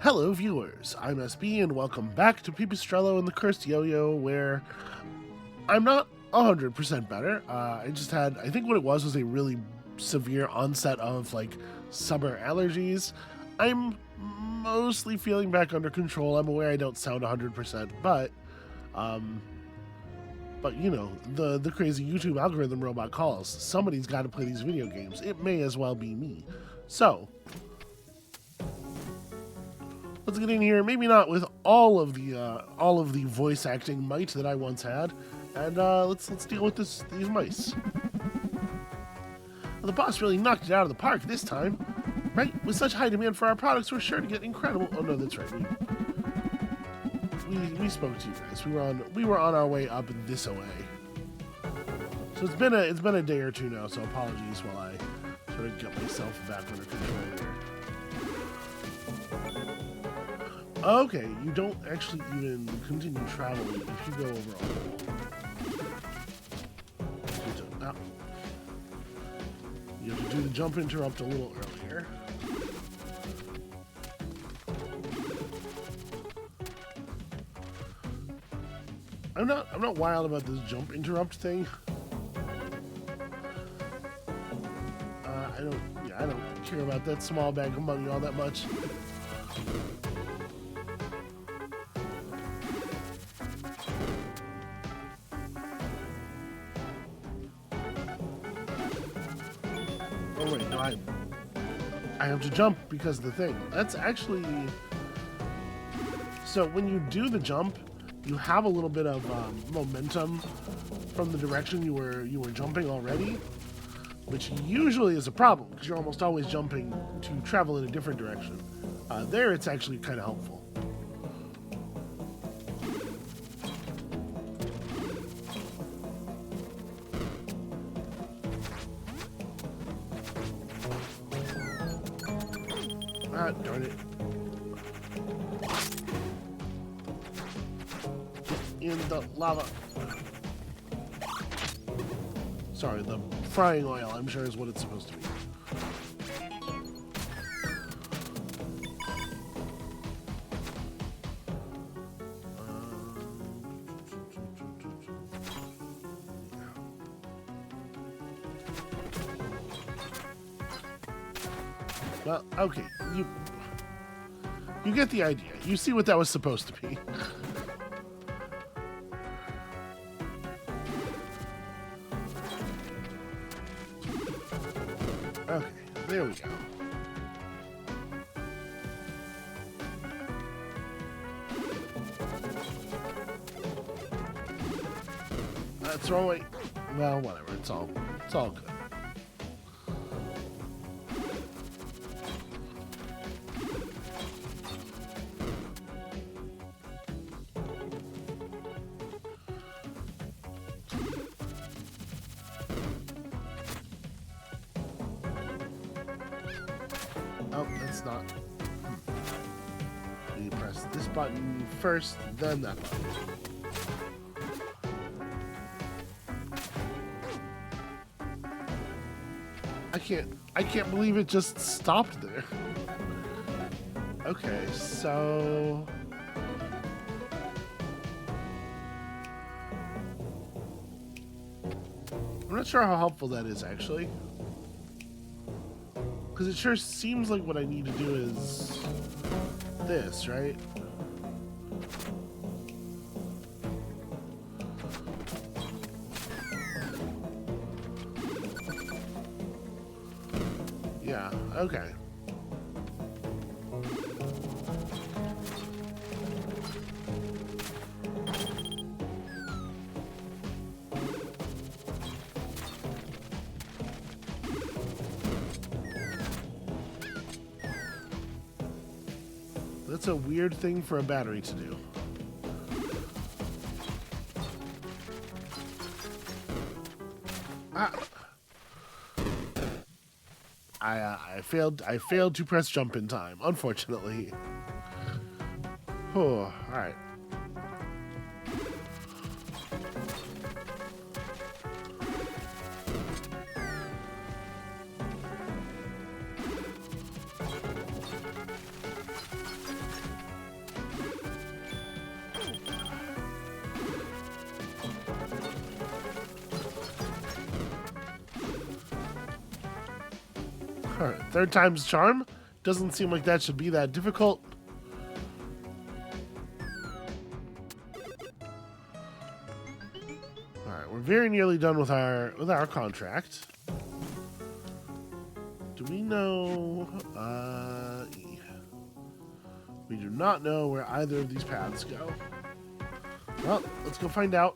Hello viewers, I'm SB and welcome back to Pipistrello and the Cursed Yo-Yo, where I'm not 100% better. I just had, I think what it was a really severe onset of like summer allergies. I'm mostly feeling back under control. I'm aware I don't sound 100%, but you know, the crazy YouTube algorithm robot calls. Somebody's got to play these video games. It may as well be me. So, let's get in here. Maybe not with all of the voice acting might that I once had, and let's deal with these mice. Well, the boss really knocked it out of the park this time, right? With such high demand for our products, we're sure to get incredible. Oh no, that's right. We spoke to you guys. We were on our way up this way. So it's been a day or two now. So apologies while I sort of get myself back under control here. Okay, you don't actually even continue traveling if you go over all the wall. You have to do the jump interrupt a little earlier. I'm not wild about this jump interrupt thing. I don't care about that small bag of money all that much. Oh wait, no, I have to jump because of the thing. That's actually... So when you do the jump, you have a little bit of momentum from the direction you were jumping already, which usually is a problem because you're almost always jumping to travel in a different direction. There, it's actually kind of helpful. Ah, darn it. In the lava. Sorry, the frying oil, I'm sure, is what it's supposed to be. Well, okay, you get the idea. You see what that was supposed to be. Okay, there we go. Throw away. Well, whatever. It's all good. Oh, that's not. You press this button first, then that button. I can't believe it just stopped there. Okay, so I'm not sure how helpful that is actually. Because it sure seems like what I need to do is this, right? Yeah, okay. That's a weird thing for a battery to do. Ah. I failed to press jump in time, unfortunately. Oh, all right. Alright, third time's charm. Doesn't seem like that should be that difficult. Alright, we're very nearly done with our contract. Do we know? We do not know where either of these paths go. Well, let's go find out.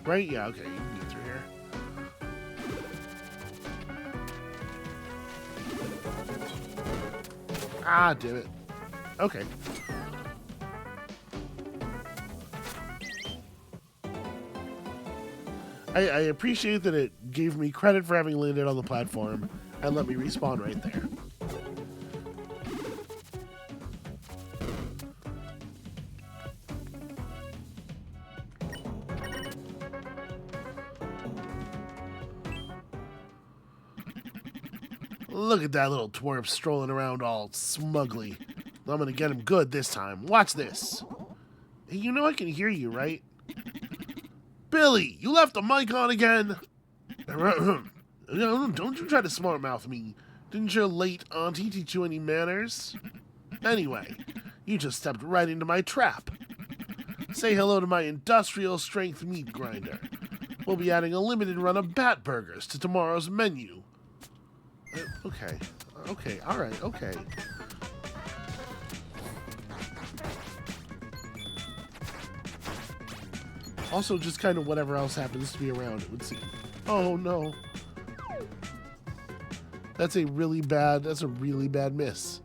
Right? Yeah, okay, you can get through here. Ah, damn it. Okay. I appreciate that it gave me credit for having landed on the platform and let me respawn right there. Look at that little twerp strolling around all smugly. I'm gonna get him good this time. Watch this. Hey, you know I can hear you, right? Billy, you left the mic on again? Don't you try to smart mouth me. Didn't your late auntie teach you any manners? Anyway, you just stepped right into my trap. Say hello to my industrial strength meat grinder. We'll be adding a limited run of bat burgers to tomorrow's menu. Okay, alright, okay. Also, just kind of whatever else happens to be around, it would seem. Oh, no. That's a really bad miss.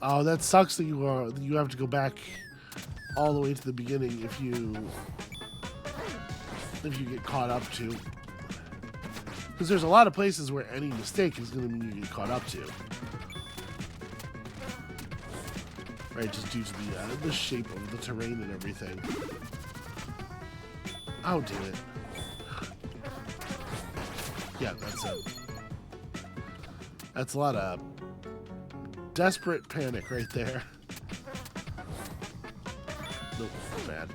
Oh, that sucks that you have to go back all the way to the beginning if you get caught up to. Because there's a lot of places where any mistake is going to mean you get caught up to. Right, just due to the shape of the terrain and everything. Oh, damn it. Yeah, that's a lot of desperate panic right there. Nope, bad.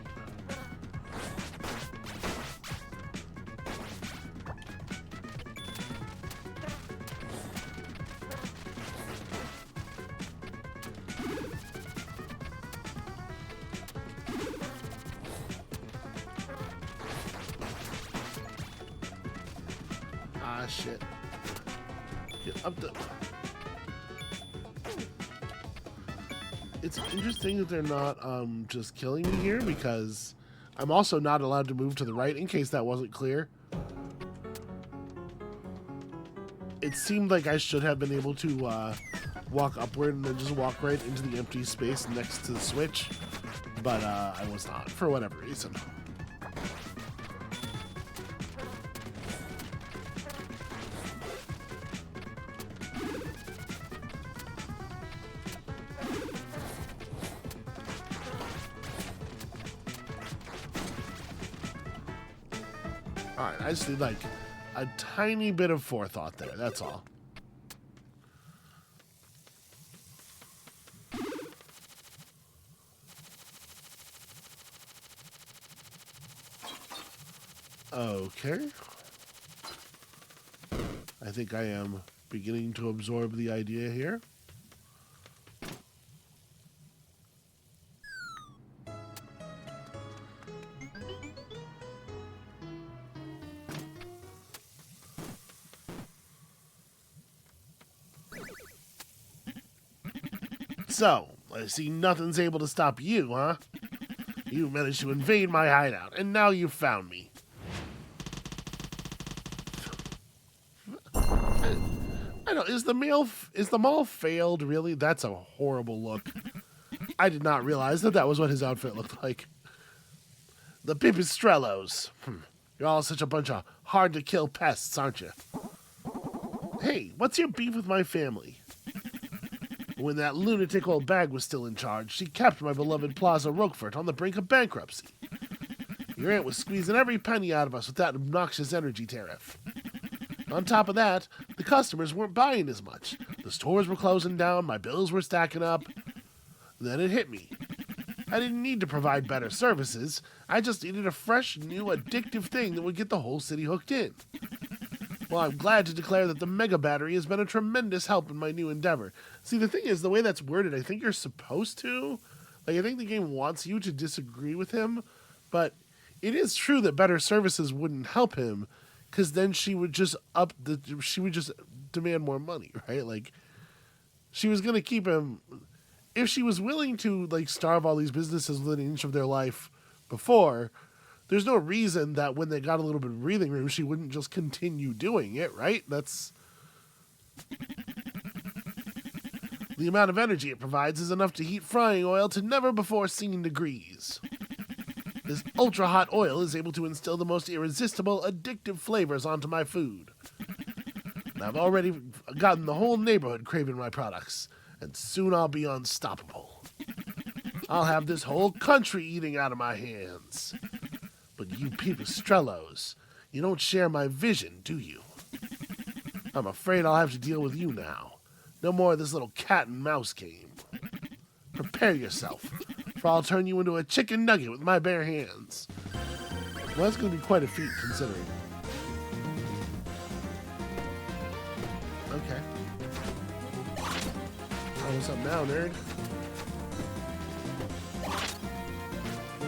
Ah, shit. Get up the... It's interesting that they're not just killing me here, because I'm also not allowed to move to the right, in case that wasn't clear. It seemed like I should have been able to walk upward and then just walk right into the empty space next to the switch, but I was not, for whatever reason. Alright, I just need like a tiny bit of forethought there, that's all. Okay. I think I am beginning to absorb the idea here. So, I see nothing's able to stop you, huh? You managed to invade my hideout, and now you've found me. I know, is the mall failed, really? That's a horrible look. I did not realize that was what his outfit looked like. The Pipistrellos. You're all such a bunch of hard-to-kill pests, aren't you? Hey, what's your beef with my family? When that lunatic old bag was still in charge, she kept my beloved Plaza Roquefort on the brink of bankruptcy. Your aunt was squeezing every penny out of us with that obnoxious energy tariff. On top of that, the customers weren't buying as much. The stores were closing down, my bills were stacking up. Then it hit me. I didn't need to provide better services. I just needed a fresh, new, addictive thing that would get the whole city hooked in. Well, I'm glad to declare that the Mega Battery has been a tremendous help in my new endeavor. See, the thing is, the way that's worded, I think you're supposed to. Like, I think the game wants you to disagree with him, but it is true that better services wouldn't help him, because then she would just demand more money, right? Like, she was going to keep him. If she was willing to, like, starve all these businesses within an inch of their life before, there's no reason that when they got a little bit of breathing room, she wouldn't just continue doing it, right? That's... The amount of energy it provides is enough to heat frying oil to never-before-seen degrees. This ultra-hot oil is able to instill the most irresistible, addictive flavors onto my food. And I've already gotten the whole neighborhood craving my products, and soon I'll be unstoppable. I'll have this whole country eating out of my hands. But you Pipistrellos, you don't share my vision, do you? I'm afraid I'll have to deal with you now. No more of this little cat and mouse game. Prepare yourself, for I'll turn you into a chicken nugget with my bare hands. Well, that's going to be quite a feat, considering. Okay. Oh, what's up now, nerd?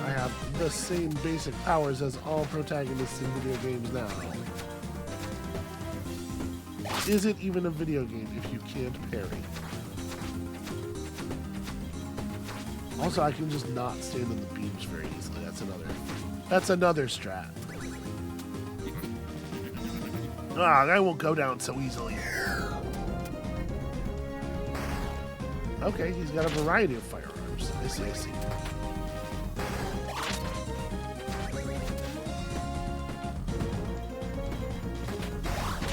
I have the same basic powers as all protagonists in video games now. Is it even a video game if you can't parry? Also, I can just not stand on the beams very easily. That's another strat. Ah, I won't go down so easily. Okay, he's got a variety of firearms. I see.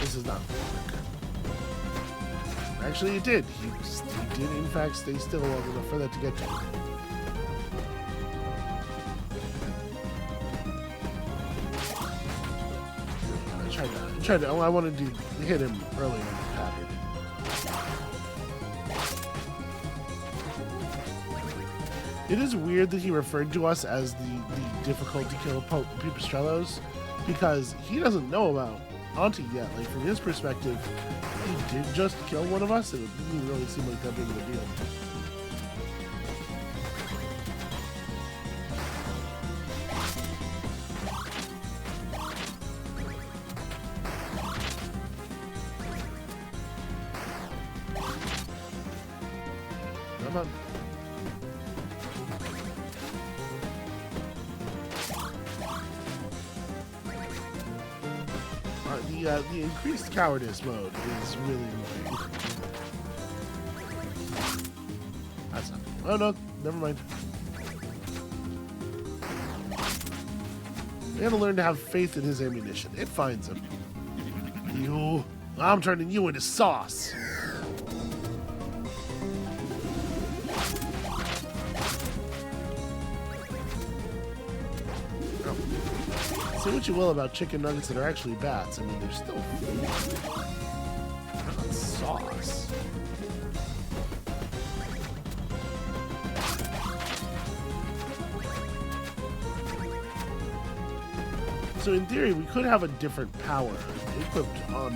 This is not work. Actually, it did. He did, in fact, stay still long enough for that to get to him. I wanted to hit him earlier in the pattern. It is weird that he referred to us as the difficult to kill Pipistrellos, because he doesn't know about Auntie yet. Like, from his perspective, he did just kill one of us, and it didn't really seem like that big of a deal. Come on. The increased cowardice mode is really annoying. That's not. Oh no, never mind. We gotta learn to have faith in his ammunition. It finds him. You, I'm turning you into sauce. Say what you will about chicken nuggets that are actually bats. I mean, they're still food. They're not sauce. So in theory, we could have a different power equipped on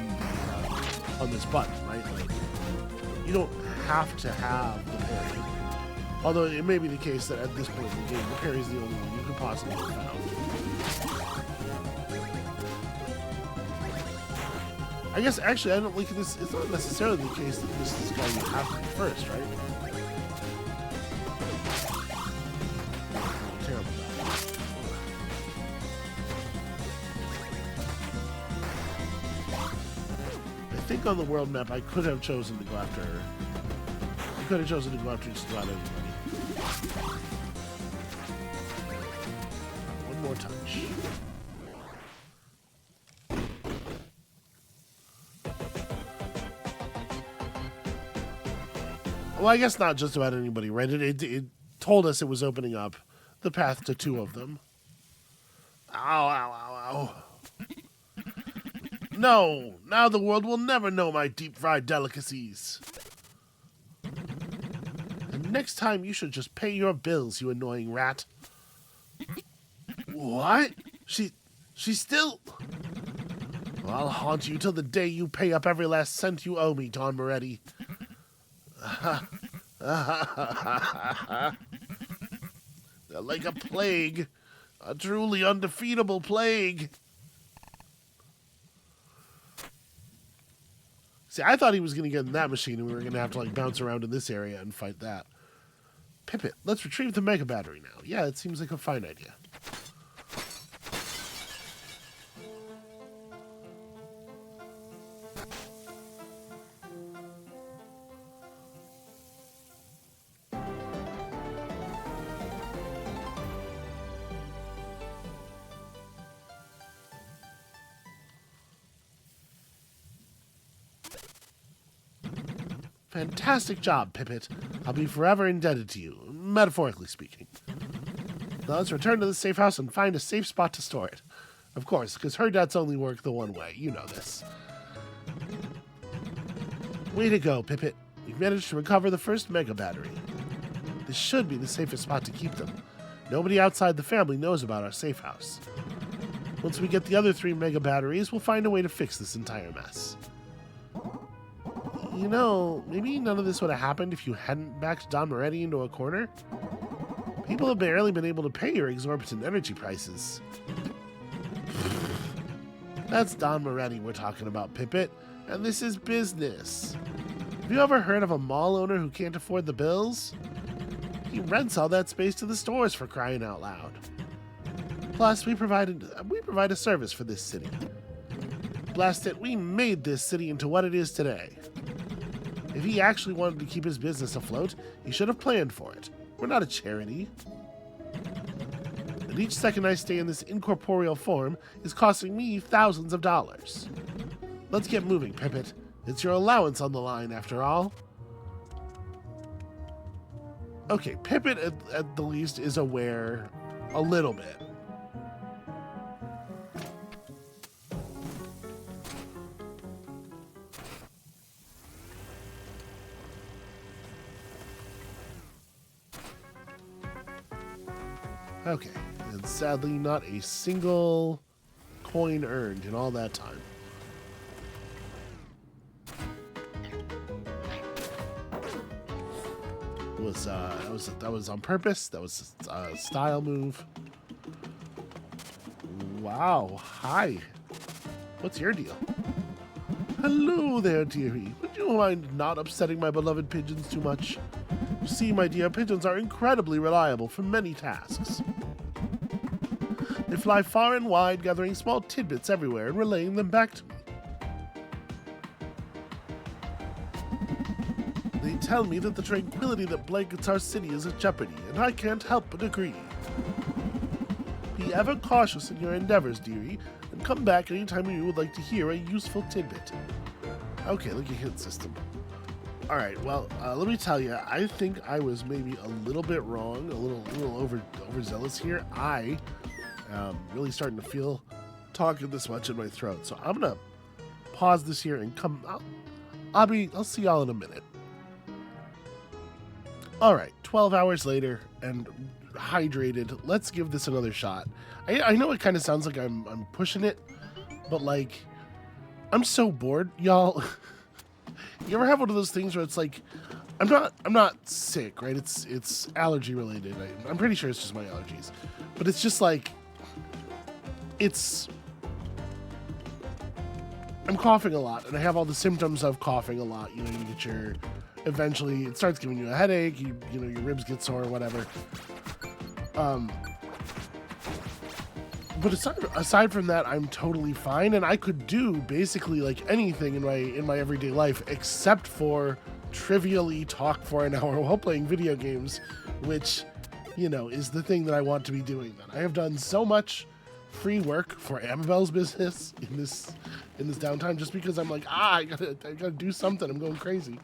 this button, right? Like, you don't have to have the parry. Although it may be the case that at this point in the game, the parry is the only one you could possibly have found. I guess, actually, I don't like this. It's not necessarily the case that this is guy you have to be first, right? Oh, terrible. I think on the world map, I could have chosen to go after... I could have chosen to go after just about everybody. One more touch. Well, I guess not just about anybody, right? It told us it was opening up the path to 2 of them. Ow, ow, ow, ow. No! Now the world will never know my deep-fried delicacies. And next time you should just pay your bills, you annoying rat. What? She's still... Well, I'll haunt you till the day you pay up every last cent you owe me, Don Moretti. Like a plague. A truly undefeatable plague. See, I thought he was going to get in that machine and we were going to have to, like, bounce around in this area and fight that. Pippet, let's retrieve the mega battery now. Yeah, it seems like a fine idea. Fantastic job, Pippet. I'll be forever indebted to you, metaphorically speaking. Now let's return to the safe house and find a safe spot to store it. Of course, because her debts only work the one way. You know this. Way to go, Pippet. You've managed to recover the first mega battery. This should be the safest spot to keep them. Nobody outside the family knows about our safe house. Once we get the other 3 mega batteries, we'll find a way to fix this entire mess. You know, maybe none of this would have happened if you hadn't backed Don Moretti into a corner. People have barely been able to pay your exorbitant energy prices. That's Don Moretti we're talking about, Pippet, and this is business. Have you ever heard of a mall owner who can't afford the bills? He rents all that space to the stores, for crying out loud. Plus, we provide a service for this city. Blast it, we made this city into what it is today. If he actually wanted to keep his business afloat, he should have planned for it. We're not a charity. And each second I stay in this incorporeal form is costing me thousands of dollars. Let's get moving, Pippet. It's your allowance on the line, after all. Okay, Pippet, at the least, is aware a little bit. Okay, and sadly not a single coin earned in all that time. That was on purpose. That was a style move. Wow, hi. What's your deal? Hello there, dearie. Would you mind not upsetting my beloved pigeons too much? You see, my dear, pigeons are incredibly reliable for many tasks. They fly far and wide, gathering small tidbits everywhere and relaying them back to me. They tell me that the tranquility that blankets our city is at jeopardy, and I can't help but agree. Be ever cautious in your endeavors, dearie, and come back anytime you would like to hear a useful tidbit. Okay, look at hit system. Alright, well, let me tell you, I think I was maybe a little bit wrong, a little overzealous here. I am really starting to feel talking this much in my throat. So I'm gonna pause this here and I'll see y'all in a minute. Alright, 12 hours later and hydrated. Let's give this another shot. I know it kind of sounds like I'm pushing it, but like, I'm so bored, y'all. You ever have one of those things where it's like, I'm not sick, right? It's allergy related. I'm pretty sure it's just my allergies, but it's just like, I'm coughing a lot, and I have all the symptoms of coughing a lot. You know, you get eventually it starts giving you a headache. You know, your ribs get sore or whatever. But aside from that, I'm totally fine, and I could do basically like anything in my everyday life except for trivially talk for an hour while playing video games, which, you know, is the thing that I want to be doing. Then I have done so much free work for Amabel's business in this downtime just because I'm like, I gotta do something. I'm going crazy.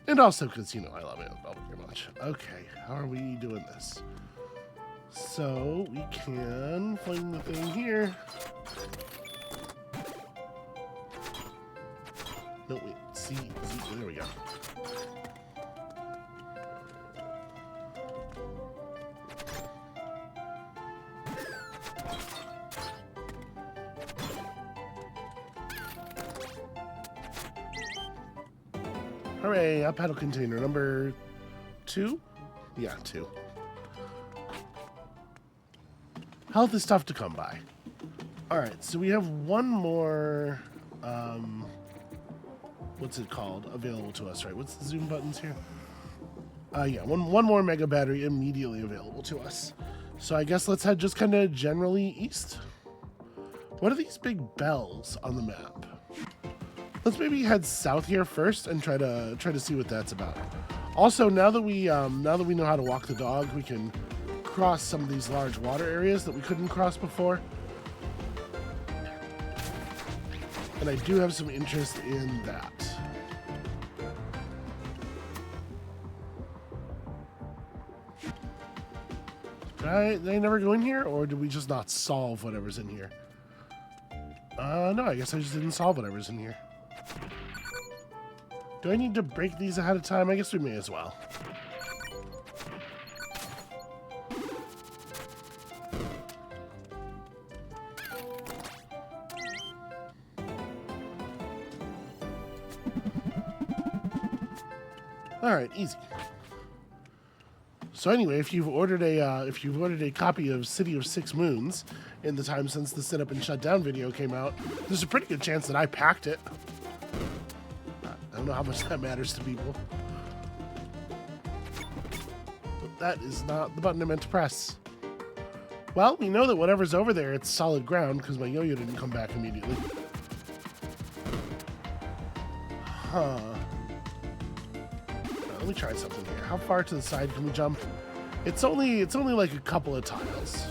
And also because, you know, I love it very much. Okay, how are we doing this? So we can fling the thing here. No, wait, see, there we go. Hooray, up paddle container number 2? Yeah, 2. Health is tough to come by. Alright, so we have one more, what's it called, available to us, right? What's the zoom buttons here? Yeah, one more mega battery immediately available to us. So I guess let's head just kind of generally east. What are these big bells on the map? Let's maybe head south here first and try to see what that's about. Also, now that we know how to walk the dog, we can cross some of these large water areas that we couldn't cross before. And I do have some interest in that. Did I never go in here, or did we just not solve whatever's in here? No, I guess I just didn't solve whatever's in here. Do I need to break these ahead of time? I guess we may as well. All right, easy. So anyway, if you've ordered a copy of City of Six Moons in the time since the Sit Up and Shut Down video came out, there's a pretty good chance that I packed it. I don't know how much that matters to people. But that is not the button I meant to press. Well, we know that whatever's over there, it's solid ground because my yo-yo didn't come back immediately. Huh. Let me try something here. How far to the side can we jump? It's only like a couple of tiles.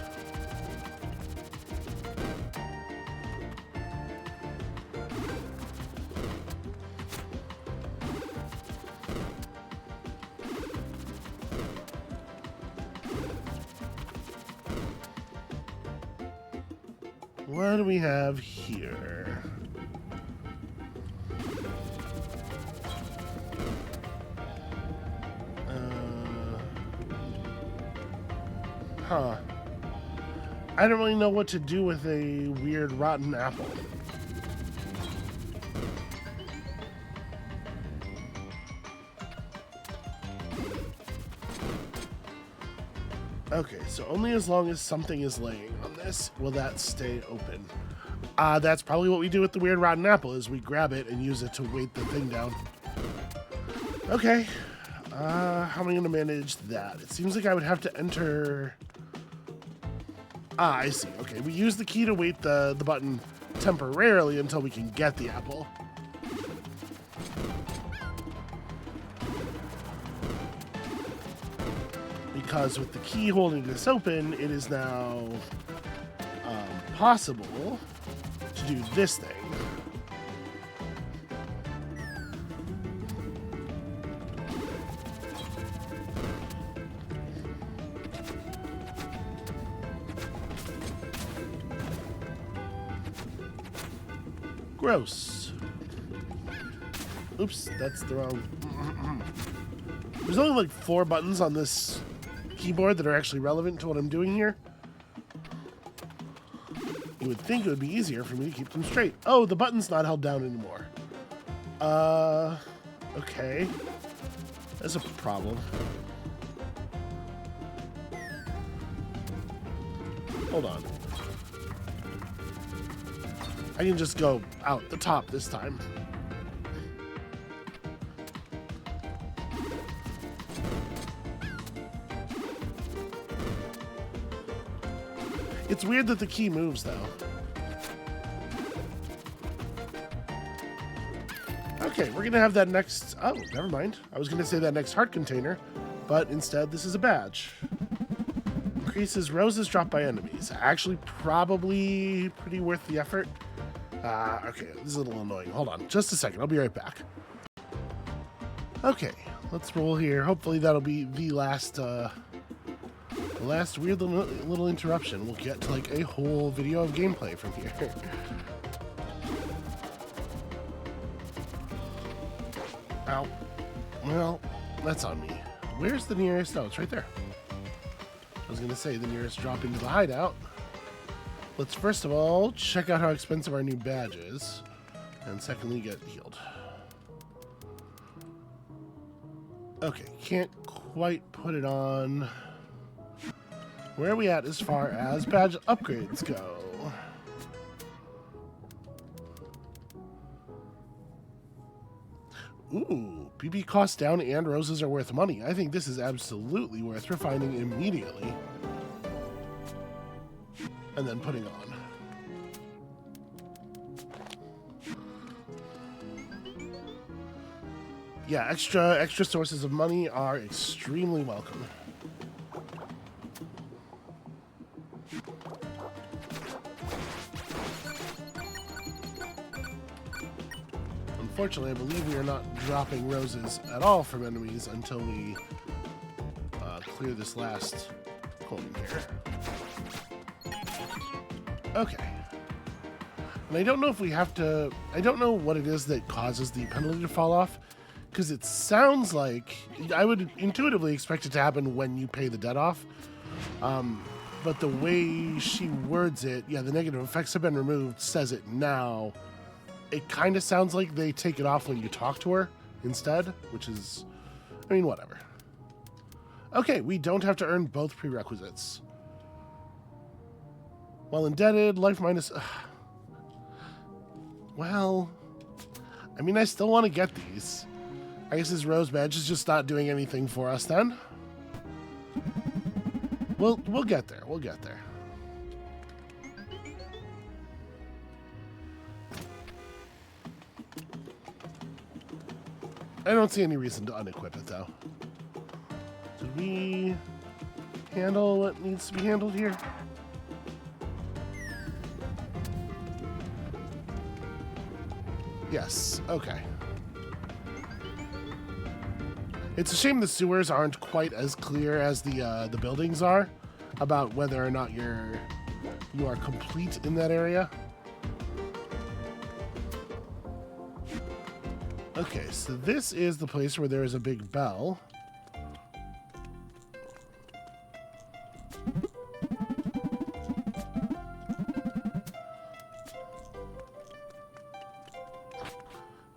What do we have here? Huh. I don't really know what to do with a weird rotten apple. Okay, so only as long as something is laying on this will that stay open. That's probably what we do with the weird rotten apple, is we grab it and use it to weight the thing down. Okay. How am I going to manage that? It seems like I would have to enter... I see. Okay, we use the key to weight the button temporarily until we can get the apple. Because with the key holding this open, it is now possible to do this thing. Gross. Oops, that's the wrong... There's only like 4 buttons on this keyboard that are actually relevant to what I'm doing here. You would think it would be easier for me to keep them straight. Oh, the button's not held down anymore. Okay. That's a problem. Hold on. I can just go out the top this time. It's weird that the key moves, though. Okay, we're gonna have that next... Oh, never mind. I was gonna say that next heart container, but instead this is a badge. Increases roses dropped by enemies. Actually, probably pretty worth the effort. Okay, this is a little annoying. Hold on, just a second. I'll be right back. Okay, let's roll here. Hopefully that'll be the last weird little interruption. We'll get to like a whole video of gameplay from here. Ow. Well, that's on me. Where's the nearest? Oh, it's right there. I was gonna say the nearest drop into the hideout. Let's first of all check out how expensive our new badge is, and secondly get healed. Okay, can't quite put it on. Where are we at as far as badge upgrades go? Ooh, PP costs down and roses are worth money. I think this is absolutely worth refining immediately. And then putting on. Yeah, extra sources of money are extremely welcome. Unfortunately, I believe we are not dropping roses at all from enemies until we clear this last coin here. Okay. And I don't know if we have to... I don't know what it is that causes the penalty to fall off, because it sounds like... I would intuitively expect it to happen when you pay the debt off. But the way she words it, yeah, the negative effects have been removed, says it now. It kind of sounds like they take it off when you talk to her instead, which is... I mean, whatever. Okay, we don't have to earn both prerequisites. While indebted, life minus... Well... I mean, I still want to get these. I guess this rose badge is just not doing anything for us then. We'll get there. We'll get there. I don't see any reason to unequip it, though. Did we handle what needs to be handled here? Yes. Okay. It's a shame the sewers aren't quite as clear as the buildings are about whether or not you are complete in that area. Okay, so this is the place where there is a big bell.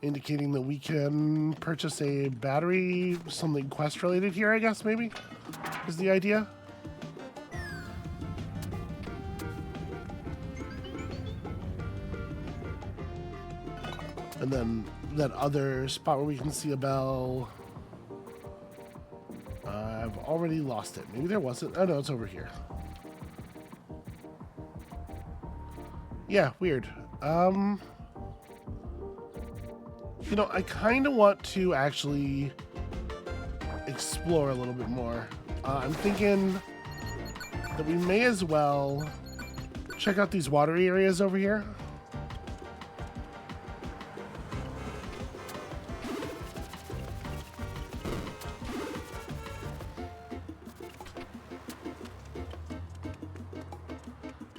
Indicating that we can purchase a battery, something quest related here, I guess, maybe, is the idea. And then that other spot where we can see a bell. I've already lost it. Maybe there wasn't. Oh no, it's over here. Yeah, weird. You know, I kind of want to actually explore a little bit more. I'm thinking that we may as well check out these watery areas over here.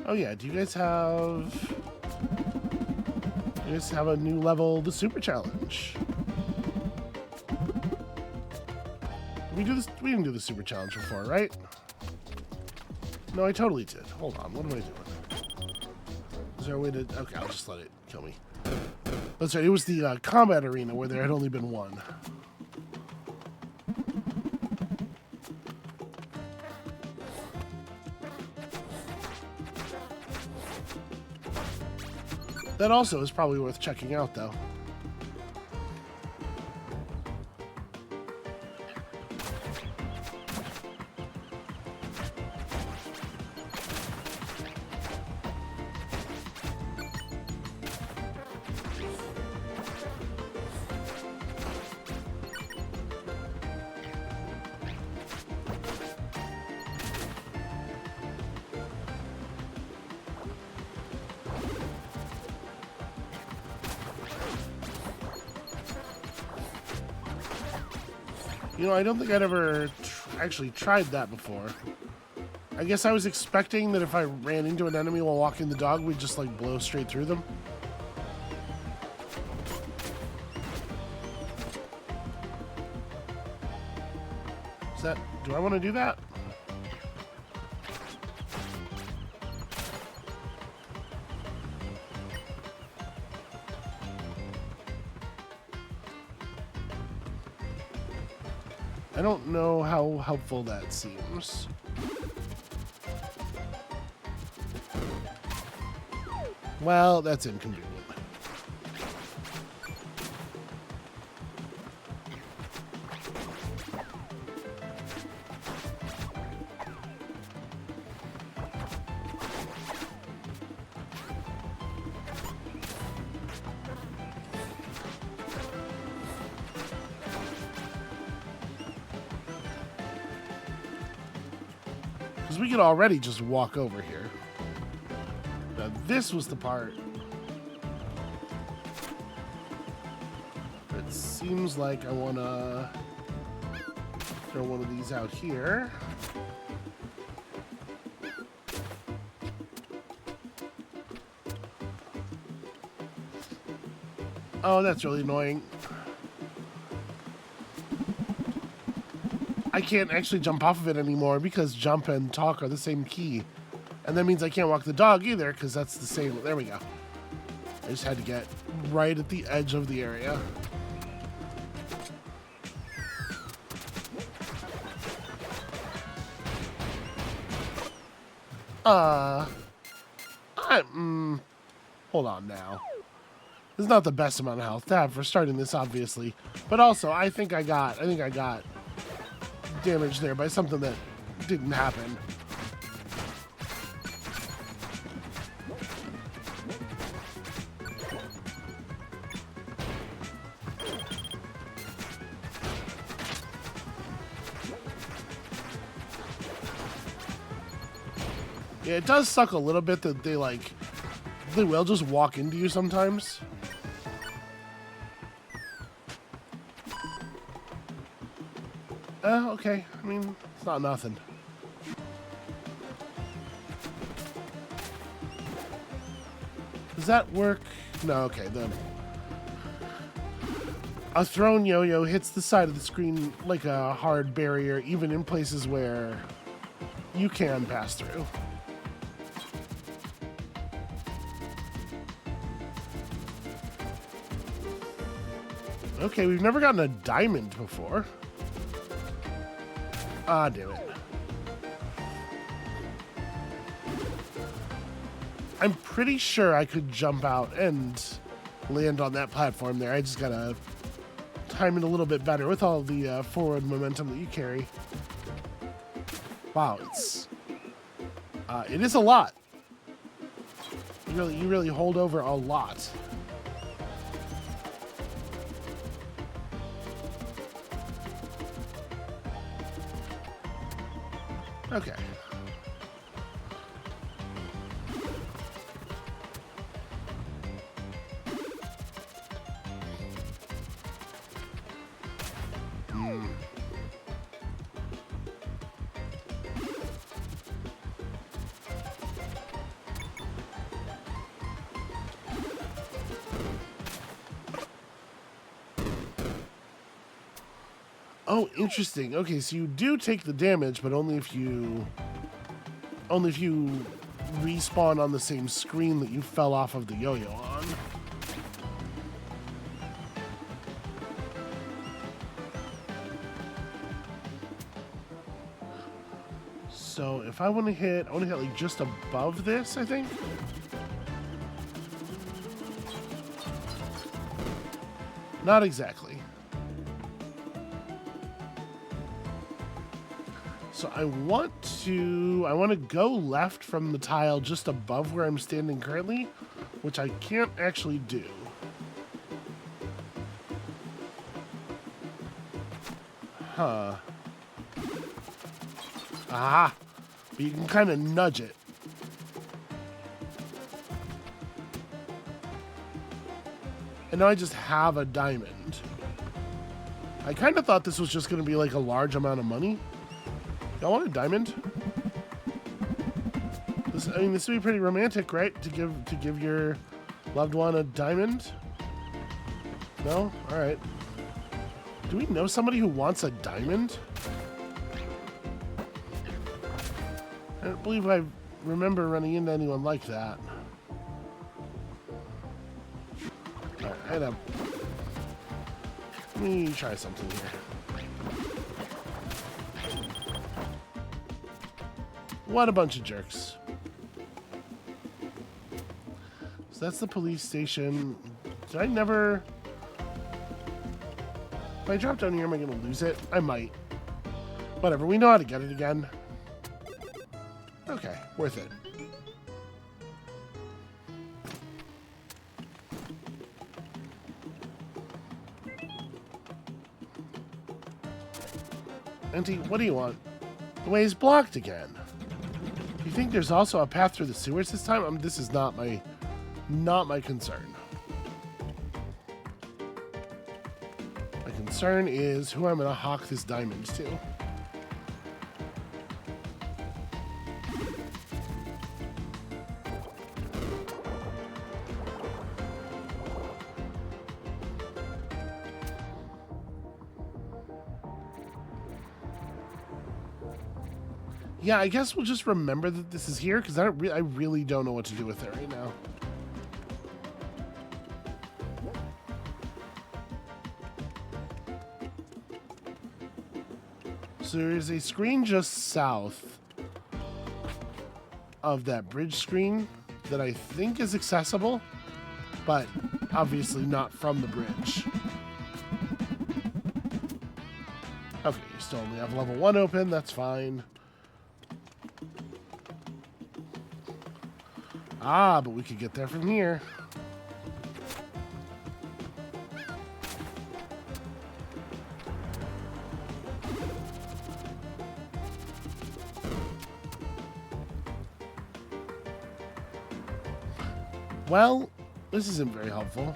Oh yeah, do you guys have... You guys have a new level, the Super Challenge. Did we do this? We didn't do the Super Challenge before, right? No, I totally did. Hold on, what am I doing? Is there a way to... Okay, I'll just let it kill me. That's right, it was the combat arena where there had only been one. That also is probably worth checking out, though. You know, I don't think I'd ever actually tried that before. I guess I was expecting that if I ran into an enemy while walking the dog, we'd just, like, blow straight through them. Is that... do I want to do that? I don't know how helpful that seems. Well, that's inconvenient. Because we could already just walk over here. Now, this was the part. It seems like I want to throw one of these out here. Oh, that's really annoying. I can't actually jump off of it anymore because jump and talk are the same key. And that means I can't walk the dog either because that's the same. There we go. I just had to get right at the edge of the area. Hold on now. This is not the best amount of health to have for starting this, obviously. But also, I think I got damaged there by something that didn't happen. Yeah, it does suck a little bit that they will just walk into you sometimes. Okay. I mean, it's not nothing. Does that work? No, okay, then. A thrown yo-yo hits the side of the screen like a hard barrier, even in places where you can pass through. Okay, we've never gotten a diamond before. Ah, damn it. I'm pretty sure I could jump out and land on that platform there. I just gotta time it a little bit better with all the forward momentum that you carry. Wow, it is a lot. You really hold over a lot. Okay. Oh, interesting. Okay, so you do take the damage, but only if you respawn on the same screen that you fell off of the yo-yo on. So if I want to hit like just above this, I think. Not exactly. So I want to go left from the tile just above where I'm standing currently, which I can't actually do. Huh. Ah, but you can kind of nudge it. And now I just have a diamond. I kind of thought this was just going to be like a large amount of money. Y'all want a diamond? This would be pretty romantic, right? To give your loved one a diamond? No? All right. Do we know somebody who wants a diamond? I don't believe I remember running into anyone like that. All right, head up. Let me try something here. What a bunch of jerks. So that's the police station. Did I never... If I drop down here, am I going to lose it? I might. Whatever, we know how to get it again. Okay, worth it. Auntie, what do you want? The way is blocked again. Do you think there's also a path through the sewers this time? This is not my concern. My concern is who I'm gonna hawk this diamond to. Yeah, I guess we'll just remember that this is here, because I really don't know what to do with it right now. So there is a screen just south of that bridge screen that I think is accessible, but obviously not from the bridge. Okay, you still only have level 1 open, that's fine. Ah, but we could get there from here. Well, this isn't very helpful.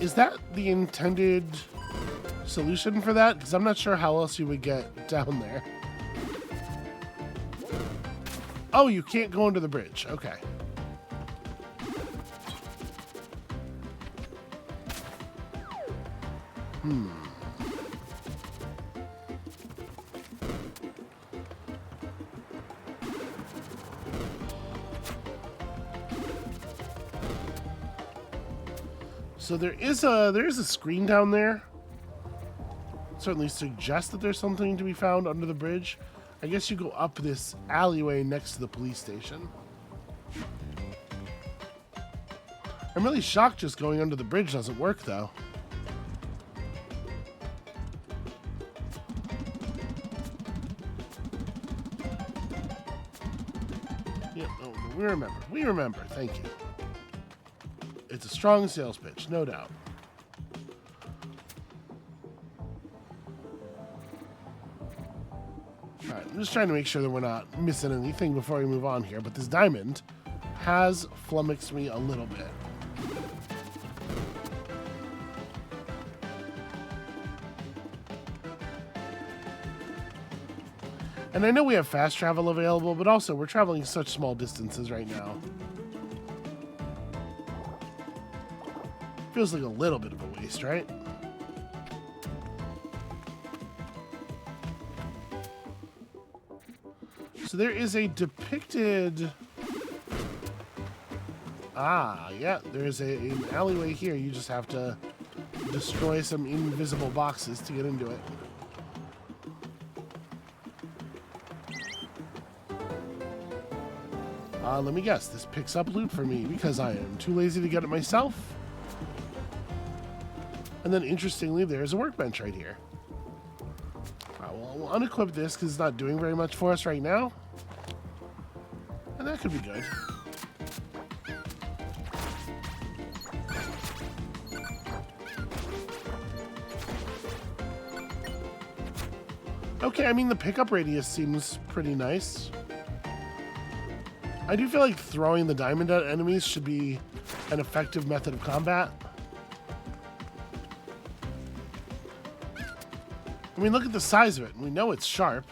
Is that the intended solution for that? Because I'm not sure how else you would get down there. Oh, you can't go under the bridge. Okay. So there is a screen down there. Certainly suggests that there's something to be found under the bridge. I guess you go up this alleyway next to the police station. I'm really shocked just going under the bridge doesn't work, though. Yeah, oh, we remember. We remember. Thank you. It's a strong sales pitch, no doubt. Alright, I'm just trying to make sure that we're not missing anything before we move on here, but this diamond has flummoxed me a little bit. And I know we have fast travel available, but also we're traveling such small distances right now. Feels like a little bit of a waste, right? So there is a depicted... Ah, yeah, there's an alleyway here. You just have to destroy some invisible boxes to get into it. Let me guess, this picks up loot for me because I am too lazy to get it myself. And then, interestingly, there's a workbench right here. Well, we'll unequip this because it's not doing very much for us right now. And that could be good. Okay, I mean, the pickup radius seems pretty nice. I do feel like throwing the diamond at enemies should be an effective method of combat. I mean, look at the size of it. We know it's sharp.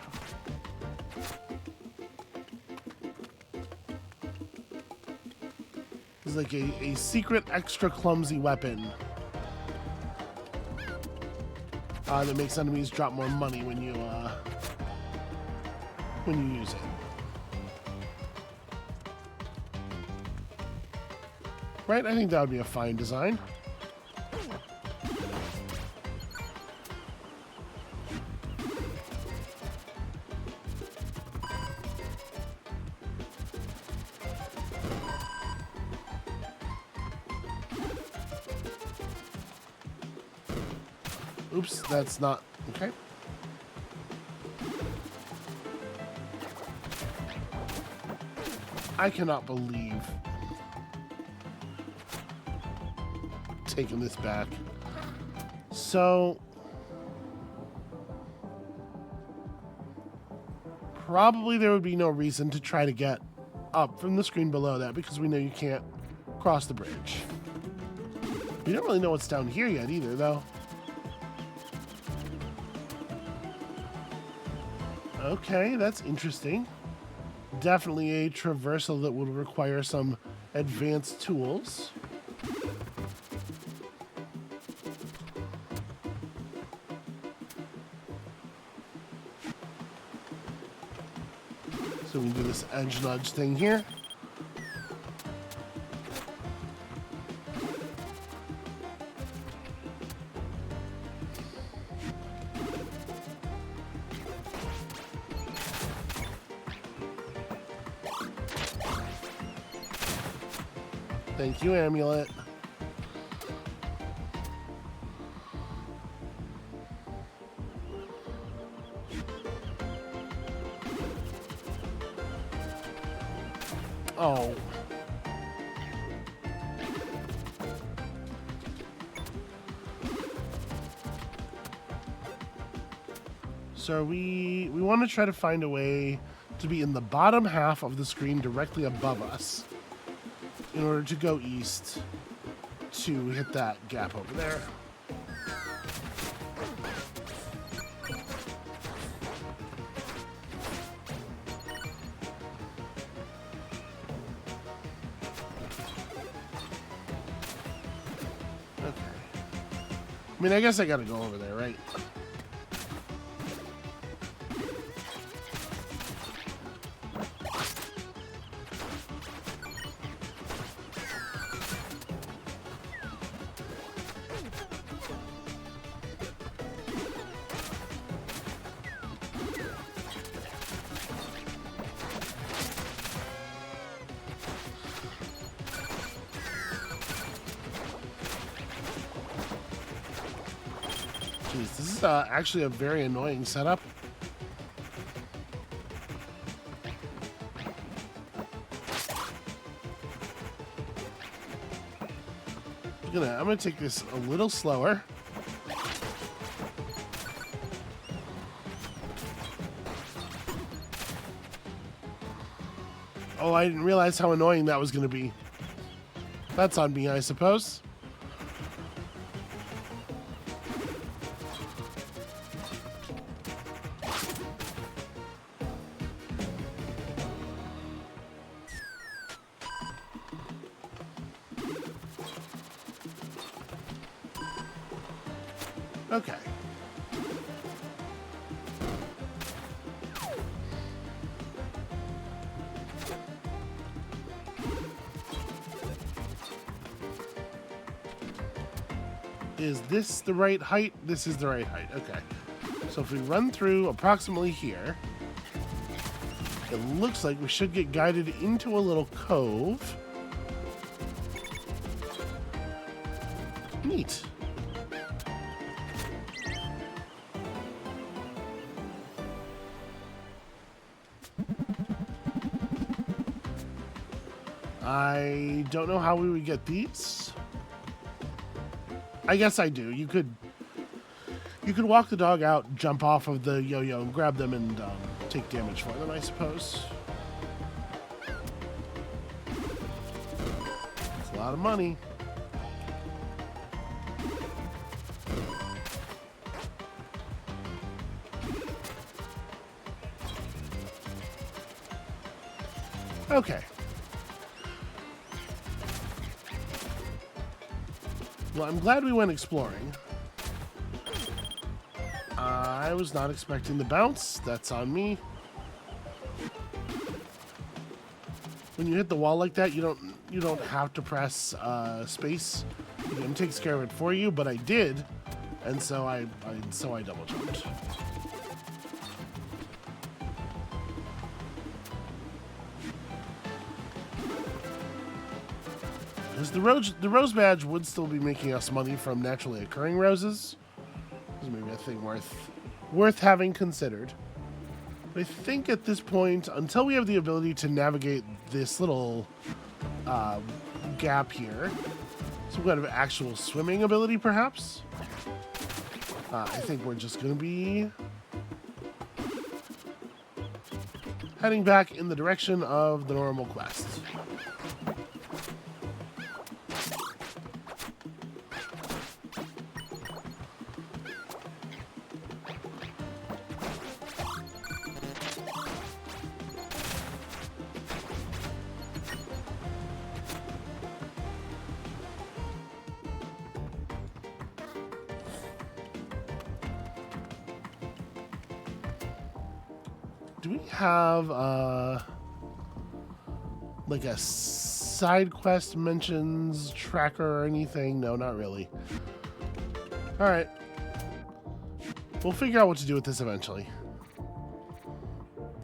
It's like a secret extra clumsy weapon that makes enemies drop more money when you use it. Right? I think that would be a fine design. Oops, that's not okay. I cannot believe taking this back. So probably there would be no reason to try to get up from the screen below that because we know you can't cross the bridge. We don't really know what's down here yet either, though. Okay, that's interesting. Definitely a traversal that would require some advanced tools. So we can do this edge nudge thing here. Thank you, Amulet. Oh. So we want to try to find a way to be in the bottom half of the screen directly above us in order to go east to hit that gap over there. Okay. I mean, I guess I gotta go over there, right? Jeez, this is actually a very annoying setup. I'm gonna take this a little slower. Oh, I didn't realize how annoying that was gonna be. That's on me, I suppose. Okay. Is this the right height? This is the right height. Okay. So if we run through approximately here, it looks like we should get guided into a little cove. Neat. I don't know how we would get these. I guess I do. You could walk the dog out, jump off of the yo-yo, and grab them and take damage for them, I suppose. lot of money. Okay. Well, I'm glad we went exploring. I was not expecting the bounce. That's on me. When you hit the wall like that, you don't have to press space. The game takes care of it for you, but I did, and so I double jumped. Because the rose badge would still be making us money from naturally occurring roses. This is maybe a thing worth having considered. But I think at this point, until we have the ability to navigate this little gap here, some kind of actual swimming ability, perhaps, I think we're just going to be heading back in the direction of the normal quest. Do we have like a side quest mentions tracker or anything? No, not really. All right. We'll figure out what to do with this eventually.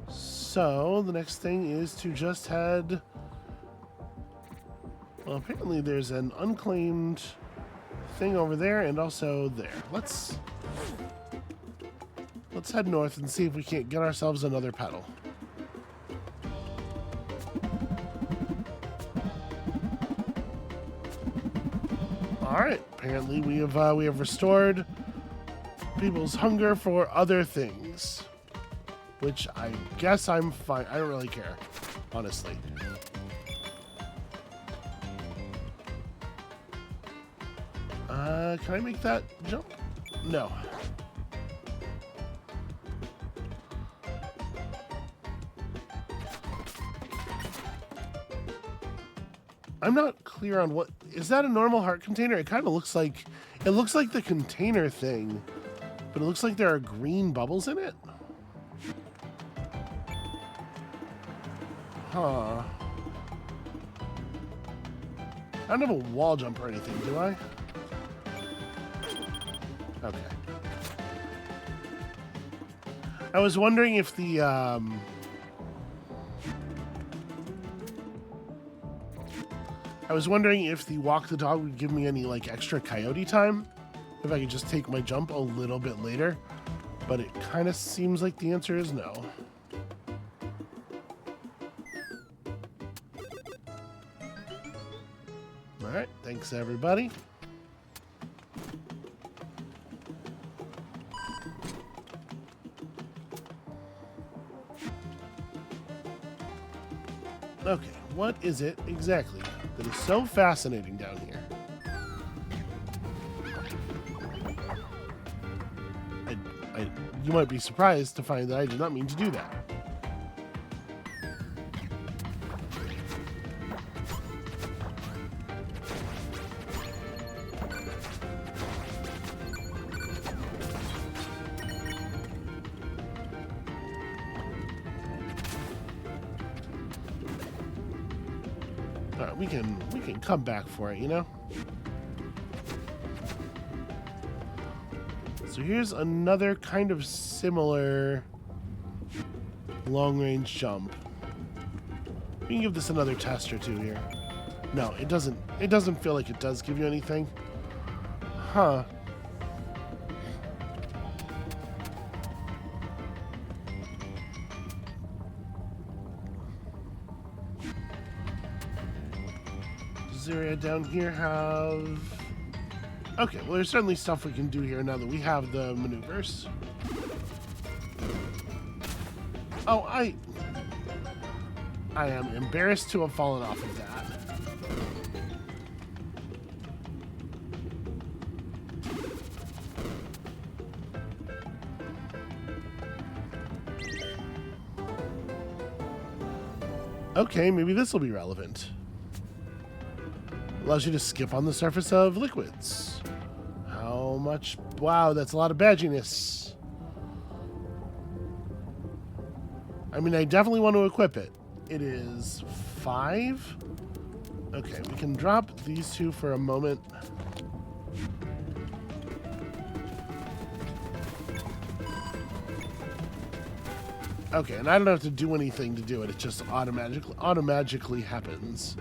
So the next thing is to just head... Well, apparently there's an unclaimed thing over there and also there. Let's head north and see if we can't get ourselves another petal. All right. Apparently we have restored people's hunger for other things, which I guess I'm fine. I don't really care, honestly. Can I make that jump? No. I'm not clear on what is that a normal heart container? It kind of looks like the container thing, but it looks like there are green bubbles in it. Huh. I don't have a wall jump or anything, do I? Okay. I was wondering if the walk the dog would give me any like extra coyote time if I could just take my jump a little bit later, but it kind of seems like the answer is no. All right, thanks everybody. Okay, what is it exactly that is so fascinating down here? You might be surprised to find that I did not mean to do that. All right, we can come back for it, you know? So here's another kind of similar long-range jump. We can give this another test or two here. No, it doesn't feel like it does give you anything. Huh. Does this area down here have... Okay, well, there's certainly stuff we can do here now that we have the maneuvers. Oh, I am embarrassed to have fallen off of that. Okay, maybe this will be relevant. Allows you to skip on the surface of liquids. How much? Wow, that's a lot of badginess. I mean, I definitely want to equip it. It is 5. Okay, we can drop these two for a moment. Okay, and I don't have to do anything to do it. It just automatically happens.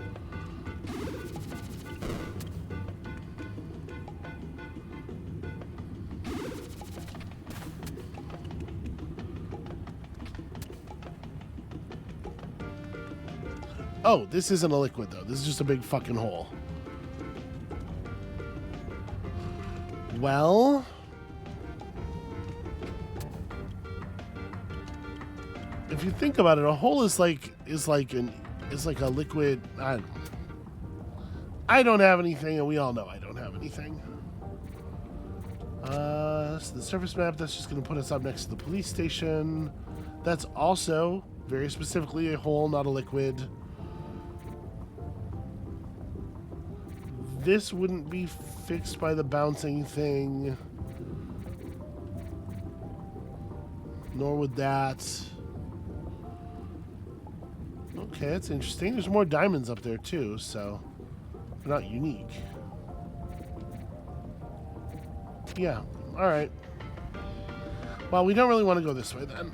Oh, this isn't a liquid, though. This is just a big fucking hole. Well, if you think about it, a hole is like a liquid. I don't have anything, and we all know I don't have anything. So the surface map, that's just going to put us up next to the police station. That's also very specifically a hole, not a liquid. This wouldn't be fixed by the bouncing thing. Nor would that. Okay, that's interesting. There's more diamonds up there too, so they're not unique. Yeah, alright. Well, we don't really want to go this way then.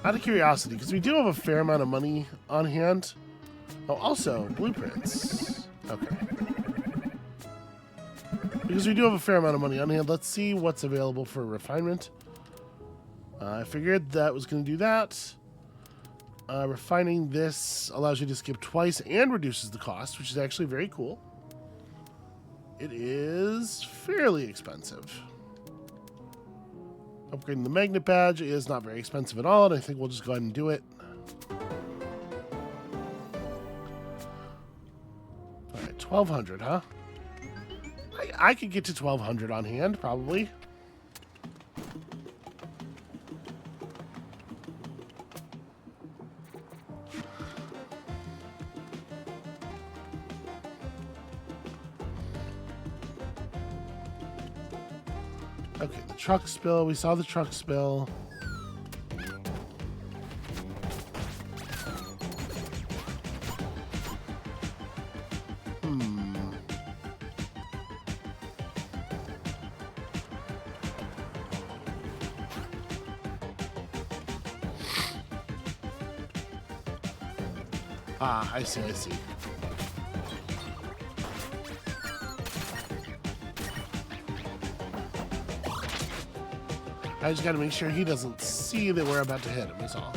Out of curiosity, because we do have a fair amount of money on hand. Oh, also, blueprints. Okay. Because we do have a fair amount of money on hand, let's see what's available for refinement. I figured that was going to do that. Refining this allows you to skip twice and reduces the cost, which is actually very cool. It is fairly expensive. Upgrading the magnet badge is not very expensive at all, and I think we'll just go ahead and do it. Alright, 1,200, huh? I could get to 1,200 on hand, probably. Okay, the truck spill. We saw the truck spill. Ah, I see, I see. I just gotta make sure he doesn't see that we're about to hit him, that's all.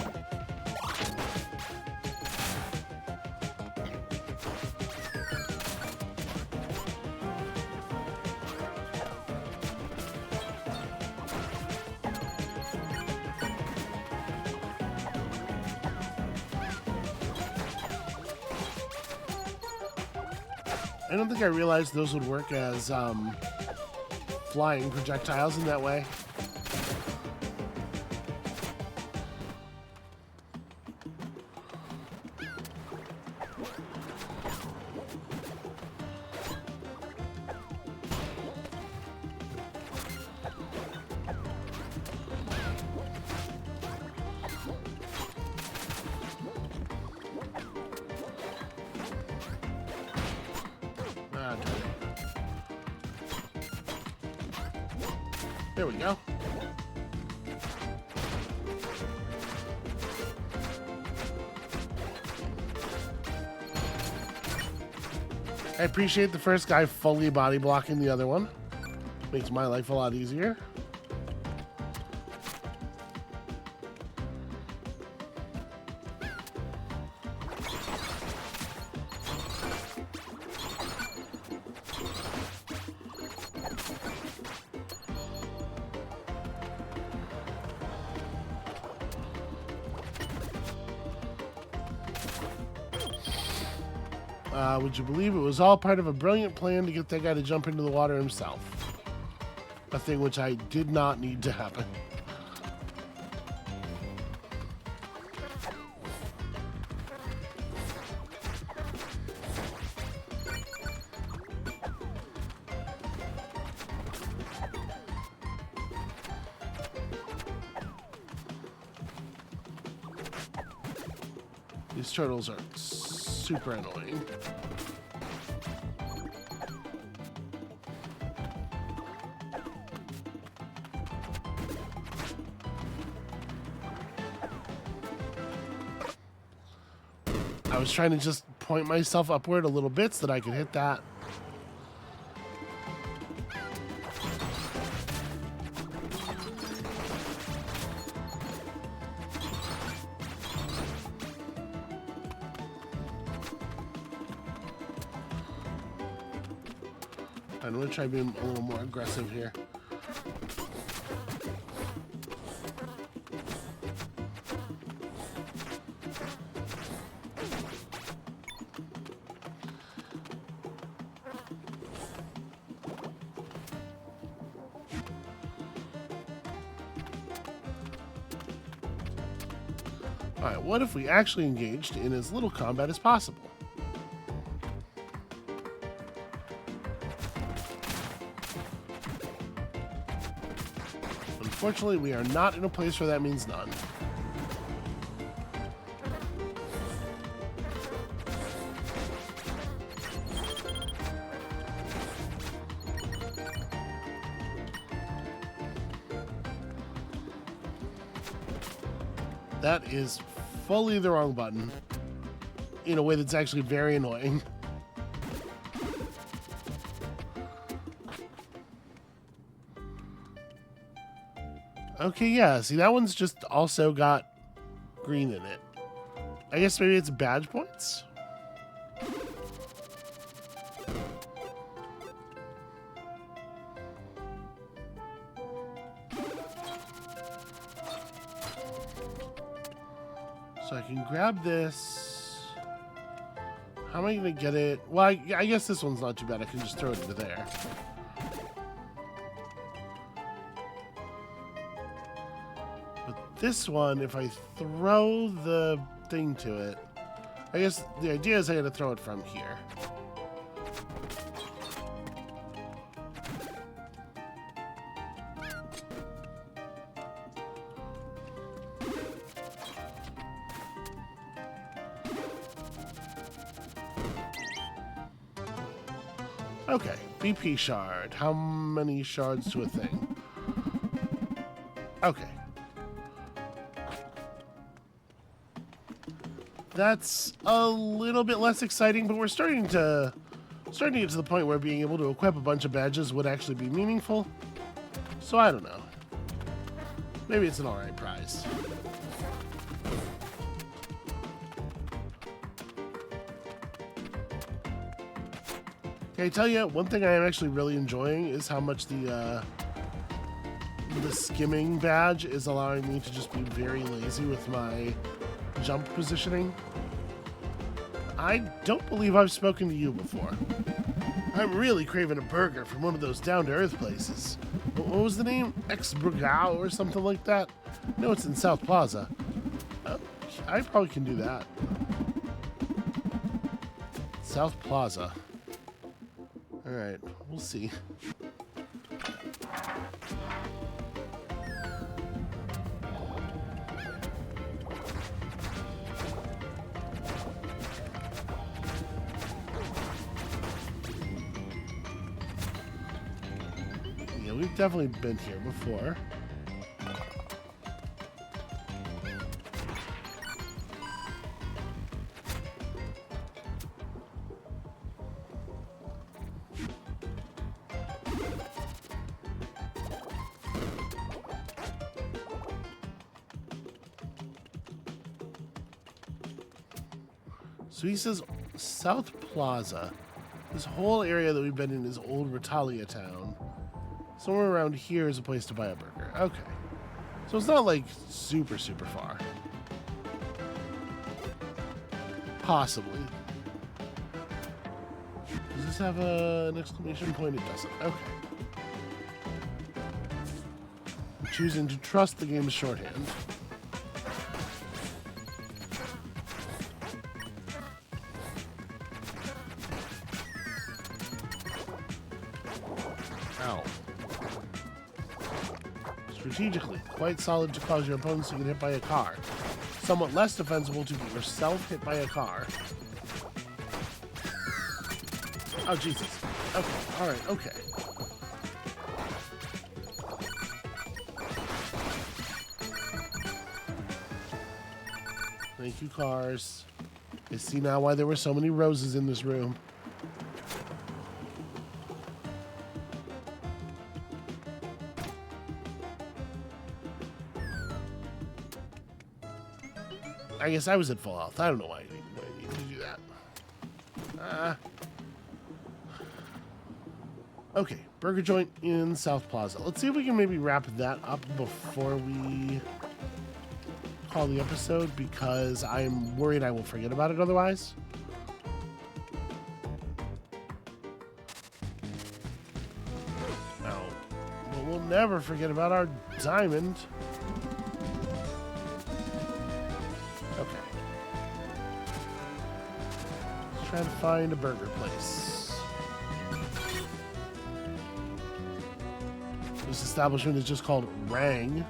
I don't think I realized those would work as flying projectiles in that way. There we go. I appreciate the first guy fully body blocking the other one. Makes my life a lot easier. Would you believe it was all part of a brilliant plan to get that guy to jump into the water himself? A thing which I did not need to happen. These turtles are super annoying. I was trying to just point myself upward a little bit so that I could hit that. I'm going to try being a little more aggressive here. Alright, what if we actually engaged in as little combat as possible? Unfortunately, we are not in a place where that means none. That is fully the wrong button in a way that's actually very annoying. Okay, yeah, see, that one's just also got green in it. I guess maybe it's badge points? So I can grab this. How am I going to get it? Well, I guess this one's not too bad. I can just throw it into there. This one, if I throw the thing to it, I guess the idea is I gotta throw it from here. Okay, BP shard. How many shards to a thing? Okay. That's a little bit less exciting, but we're starting to get to the point where being able to equip a bunch of badges would actually be meaningful. So I don't know. Maybe it's an alright prize. Can I tell you, one thing I am actually really enjoying is how much the skimming badge is allowing me to just be very lazy with my jump positioning. I don't believe I've spoken to you before. I'm really craving a burger from one of those down-to-earth places. What was the name? Ex-Burgao or something like that? No, it's in South Plaza. I probably can do that. South Plaza. Alright, we'll see. Yeah, we've definitely been here before. So he says South Plaza. This whole area that we've been in is Old Ritalia Town. Somewhere around here is a place to buy a burger. Okay. So it's not like super, super far. this have an exclamation point? It doesn't. Okay. Choosing to trust the game's shorthand. Ow. Strategically, quite solid to cause your opponents to get hit by a car. Somewhat less defensible to get yourself hit by a car. Oh, Jesus. Okay, alright, okay. Thank you, cars. I see now why there were so many roses in this room. I guess I was at full health. I don't know why I need to do that. Okay, burger joint in South Plaza. Let's see if we can maybe wrap that up before we call the episode, because I'm worried I will forget about it otherwise. No, but we'll never forget about our diamond. Okay. Let's try to find a burger place. This establishment is just called Rang.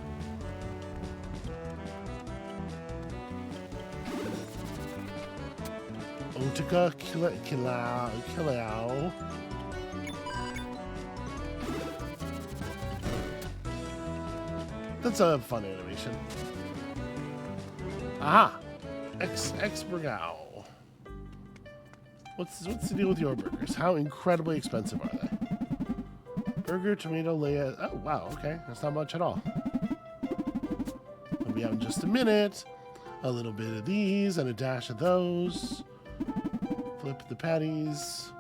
Otika Kilau. That's a fun animation. Aha! X Burgao. What's the deal with your burgers? How incredibly expensive are they? Burger, tomato, layer. Oh, wow, okay. That's not much at all. We'll be out in just a minute. A little bit of these and a dash of those. Flip the patties.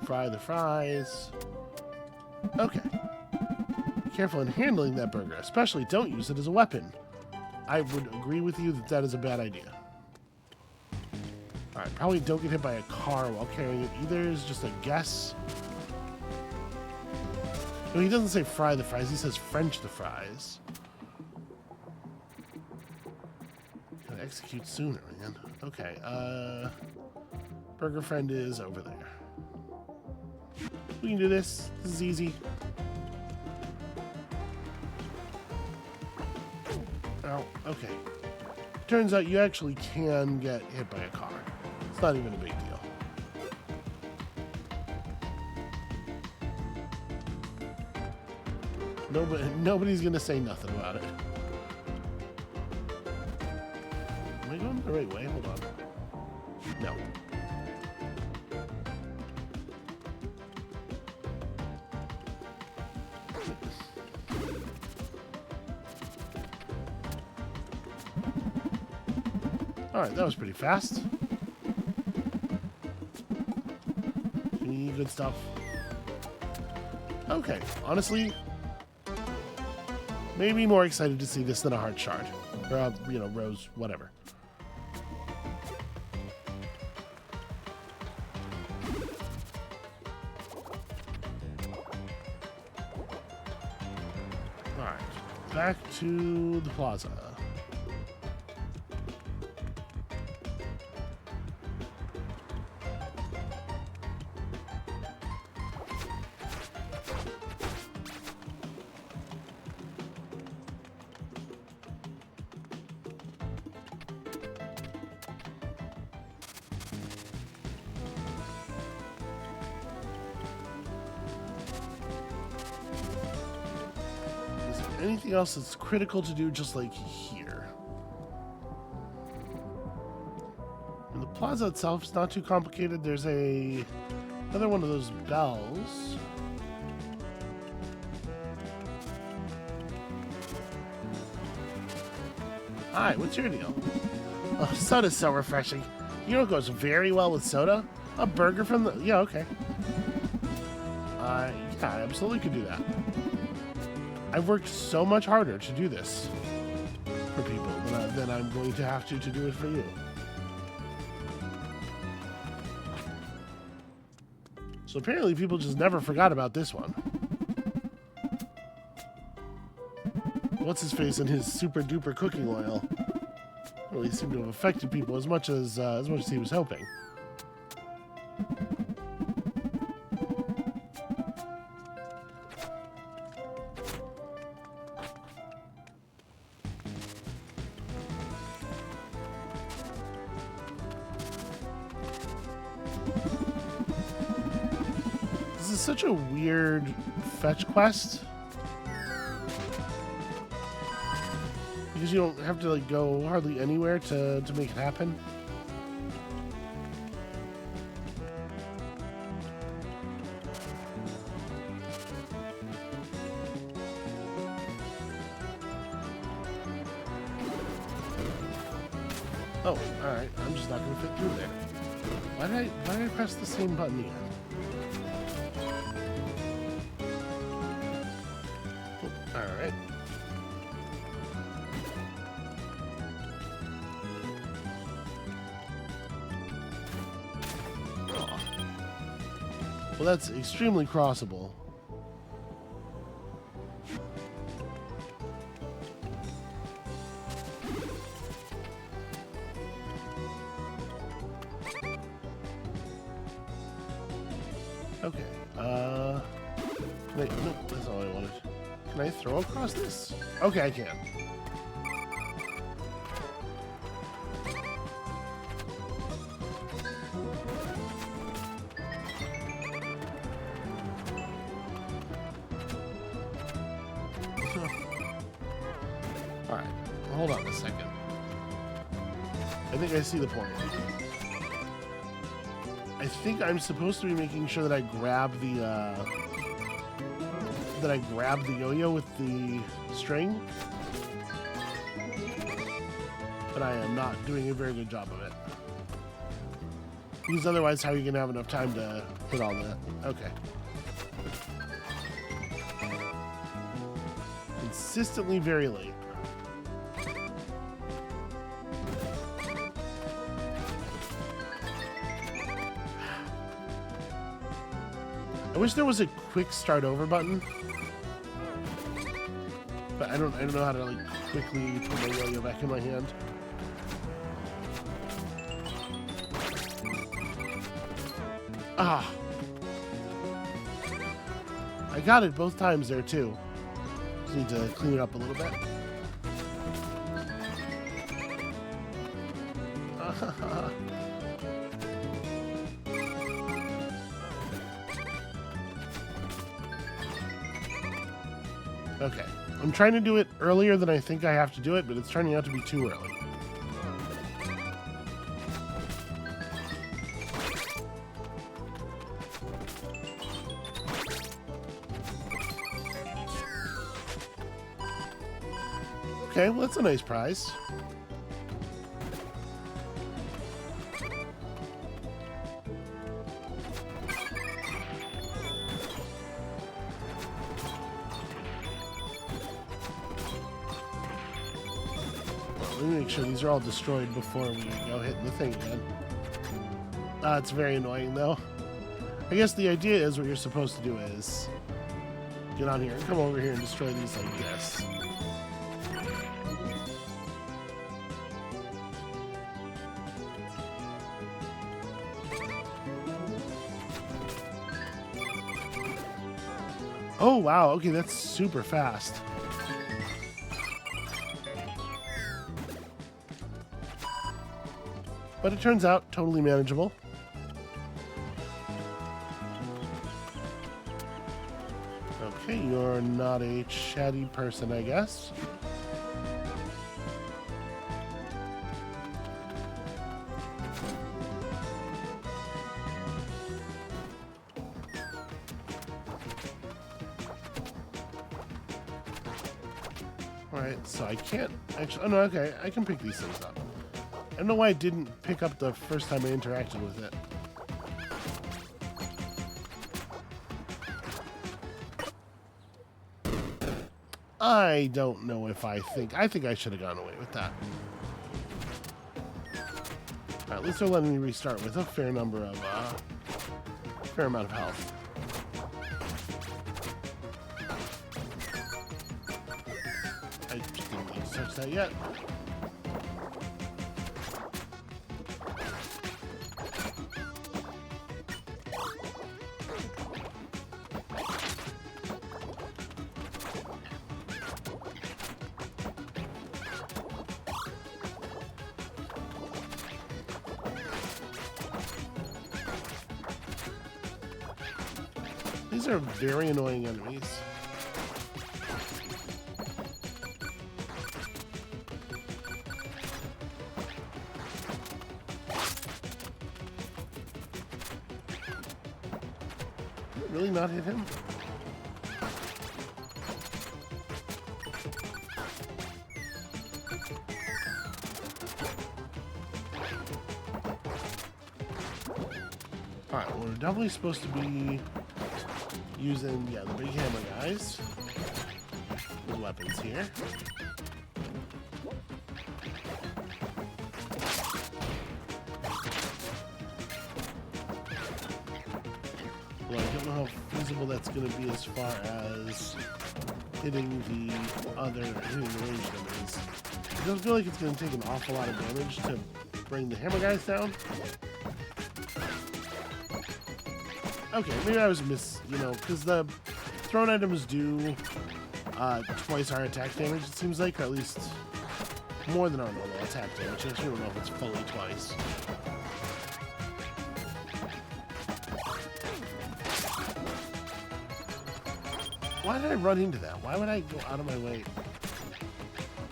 Fry the fries. Okay. Be careful in handling that burger. Especially don't use it as a weapon. I would agree with you that that is a bad idea. Alright, probably don't get hit by a car while carrying it either, is just a guess. No, he doesn't say fry the fries, he says French the fries. Gotta execute sooner, man. Okay, Burger Friend is over there. We can do this. This is easy. Oh, okay. Turns out you actually can get hit by a car. It's not even a big deal. Nobody's gonna say nothing about it. Am I going the right way? Hold on. No. Alright, that was pretty fast. Any good stuff? Okay, honestly, maybe more excited to see this than a heart shard. Or, you know, rose, whatever. Alright, back to the plaza. Anything else that's critical to do just like here? And the plaza itself is not too complicated. There's another one of those bells. Hi, what's your deal? Oh, soda's so refreshing. You know what goes very well with soda? A burger from the... Yeah, okay. Yeah, I absolutely could do that. I've worked so much harder to do this for people than I'm going to have to do it for you. So apparently people just never forgot about this one. What's his face and his super duper cooking oil really seemed to have affected people as much as he was hoping. This is such a weird fetch quest. Because you don't have to like go hardly anywhere to make it happen. Oh, alright. I'm just not gonna fit through there. Why did I press the same button again? Alright. Well, that's extremely crossable. Okay. Wait, no, that's all I wanted. Can I throw across this? Okay, I can. Alright, hold on a second. I think I see the point. I think I'm supposed to be making sure that I grab the yo-yo with the string, but I am not doing a very good job of it. Because otherwise, how are you gonna have enough time to put all that? Okay. Consistently very late. I wish there was a quick start over button, but I don't know how to like quickly put my yo-yo back in my hand. Ah, I got it both times there too. Just need to clean it up a little bit. Okay, I'm trying to do it earlier than I think I have to do it, but it's turning out to be too early. Okay, well, that's a nice prize. Let me make sure these are all destroyed before we go hitting the thing again. It's very annoying, though. I guess the idea is what you're supposed to do is get on here and come over here and destroy these like this. Oh, wow. Okay, that's super fast. But it turns out totally manageable. Okay, you're not a chatty person, I guess. Alright, so I can't actually... Oh, no, okay. I can pick these things up. I don't know why I didn't pick up the first time I interacted with it. I don't know if I think I should have gone away with that. Alright, at least they're letting me restart with a fair number of fair amount of health. I just didn't need to touch that yet. These are very annoying enemies. Did it really not hit him? Alright, well, we're definitely supposed to be using, yeah, the big hammer guys. The weapons here. Well, I don't know how feasible that's going to be as far as hitting the ranged enemies. It doesn't feel like it's going to take an awful lot of damage to bring the hammer guys down. Okay, maybe I was because the thrown items do twice our attack damage, it seems like, or at least more than our normal attack damage. I don't know if it's fully twice. Why did I run into that? Why would I go out of my way?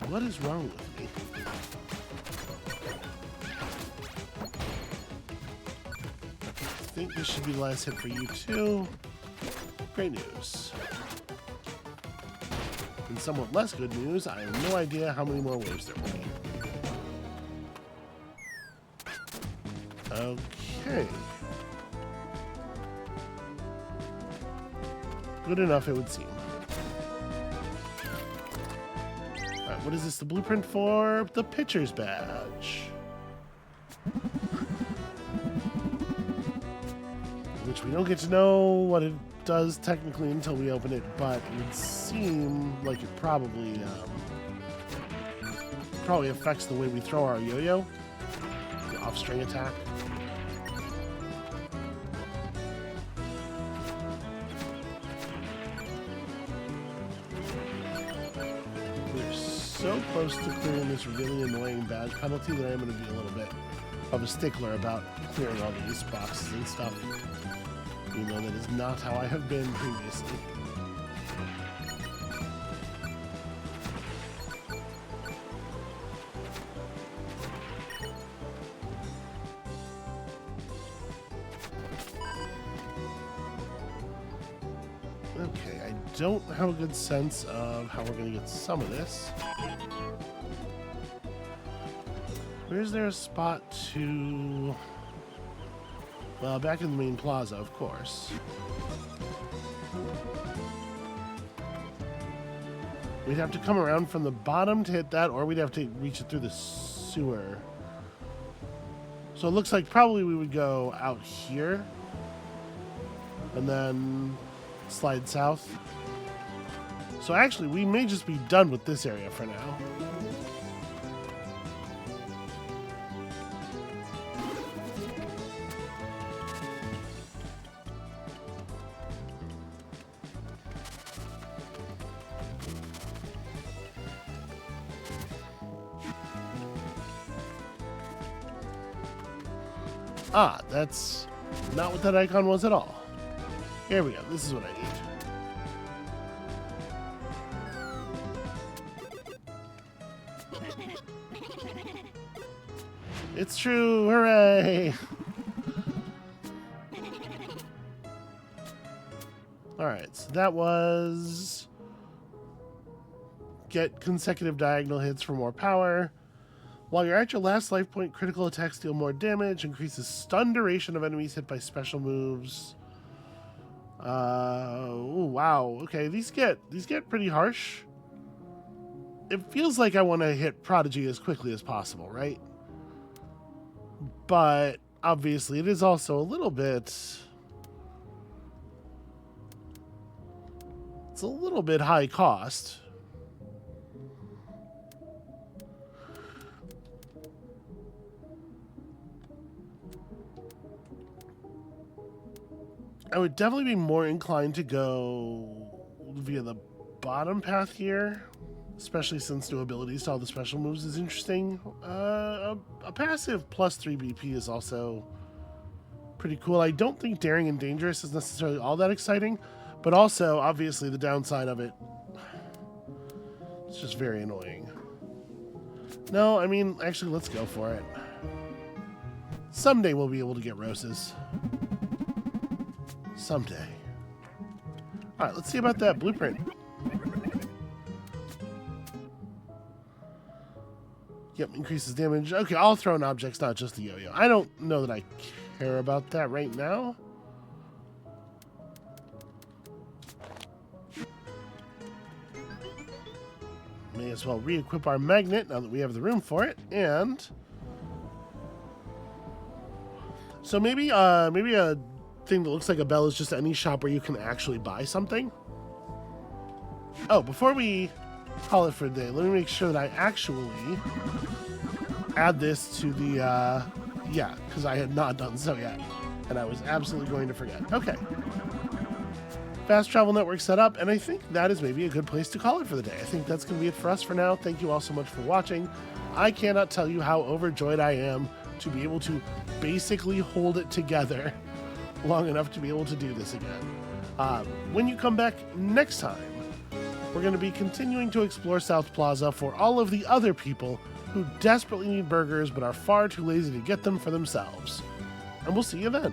What is wrong with me? I think this should be the last hit for you too. Great news. And somewhat less good news, I have no idea how many more waves there will be. Okay. Good enough, it would seem. Alright, what is this? The blueprint for the pitcher's badge. Which we don't get to know what it does technically until we open it, but it would seem like it probably affects the way we throw our yo-yo, the off-string attack. We're so close to clearing this really annoying badge penalty that I am going to be a little bit of a stickler about clearing all these boxes and stuff. Even though that is not how I have been previously. Okay, I don't have a good sense of how we're going to get some of this. Where's there a spot to... Well, back in the main plaza, of course. We'd have to come around from the bottom to hit that, or we'd have to reach it through the sewer. So it looks like probably we would go out here and then slide south. So actually, we may just be done with this area for now. Ah, that's not what that icon was at all. Here we go. This is what I need. It's true. Hooray! Alright, so that was... Get consecutive diagonal hits for more power. While you're at your last life point, critical attacks deal more damage, increases stun duration of enemies hit by special moves. Oh wow. Okay, these get pretty harsh. It feels like I want to hit Prodigy as quickly as possible, right? But obviously it is also a little bit It's a little bit high cost. I would definitely be more inclined to go via the bottom path here, especially since new abilities to all the special moves is interesting. A passive plus 3 BP is also pretty cool. I don't think Daring and Dangerous is necessarily all that exciting, but also, obviously, the downside of it, it's just very annoying. No, I mean, actually, let's go for it. Someday we'll be able to get roses. Someday. All right, let's see about that blueprint. Yep, increases damage. Okay, all thrown objects, not just the yo-yo. I don't know that I care about that right now. May as well re-equip our magnet now that we have the room for it. And so maybe a thing that looks like a bell is just any shop where you can actually buy something. Oh, before we call it for the day, let me make sure that I actually add this to the, yeah, because I had not done so yet, and I was absolutely going to forget. Okay. Fast travel network set up, and I think that is maybe a good place to call it for the day. I think that's going to be it for us for now. Thank you all so much for watching. I cannot tell you how overjoyed I am to be able to basically hold it together long enough to be able to do this again. When you come back next time, we're going to be continuing to explore South Plaza for all of the other people who desperately need burgers but are far too lazy to get them for themselves. And we'll see you then.